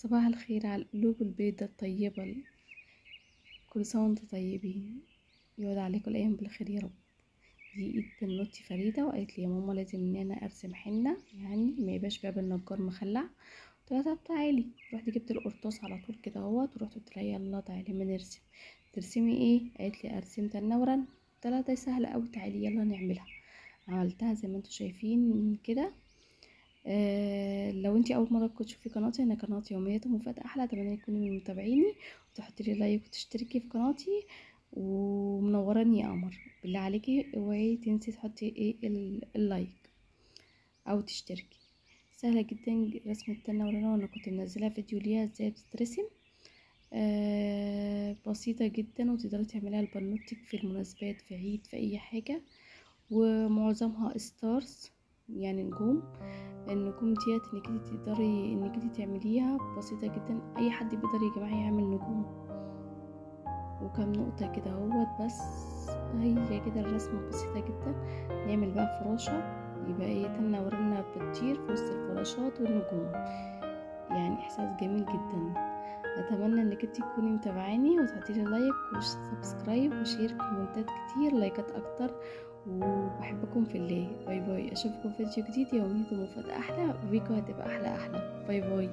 صباح الخير على القلوب البيضة الطيبة. كل سنة وانتم طيبين، يعود عليكم الأيام بالخير يا رب. دي ايد بنوتي فريدة وقالت لي يا ماما لازم ان انا ارسم حنة، يعني ما يبقاش باب النجار مخلع. قلت لها طب تعالي. رحت جبت القرطاس على طول كده اهوت، ورحت قلت لها يلا تعالي ما نرسم. ترسمي ايه؟ قالت لي ارسم تنورا. قلت لها ده سهلة اوي، تعالي يلا نعملها. عملتها زي ما انتم شايفين كده. لو انتي اول مره تشوفي قناتي، انا قناتي يوميات ومفاجأة احلى، اتمنى تكوني من متابعيني وتحطي لي لايك وتشتركي في قناتي. ومنوراني يا قمر، بالله عليكي اوعي تنسي تحطي اللايك او تشتركي. سهله جدا رسم التنورة، وانا كنت منزلها فيديو ليها ازاي بتترسم. بسيطه جدا وتقدري تعمليها لبنوتك في المناسبات، في عيد، في اي حاجه. ومعظمها ستارز، يعني نجوم. النجوم ديت انك انت تقدري انك انت تعمليها بسيطة جدا، اي حد بيقدر يا جماعة يعمل نجوم. وكم نقطة كده اهوت بس. هي كده الرسمة بسيطة جدا. نعمل بقى فراشة، يبقى ايه تنورنا بتطير في وسط الفراشات والنجوم. يعني احساس جميل جدا. اتمنى انك انت تكوني متابعاني وتعطيلي لايك وسبسكرايب وشير، كومنتات كتير، لايكات اكتر. وبحبكم في الله. باي باي، اشوفكم في فيديو جديد. يومية ومفاجأة احلى، وبيكو هتبقى احلى احلى. باي باي.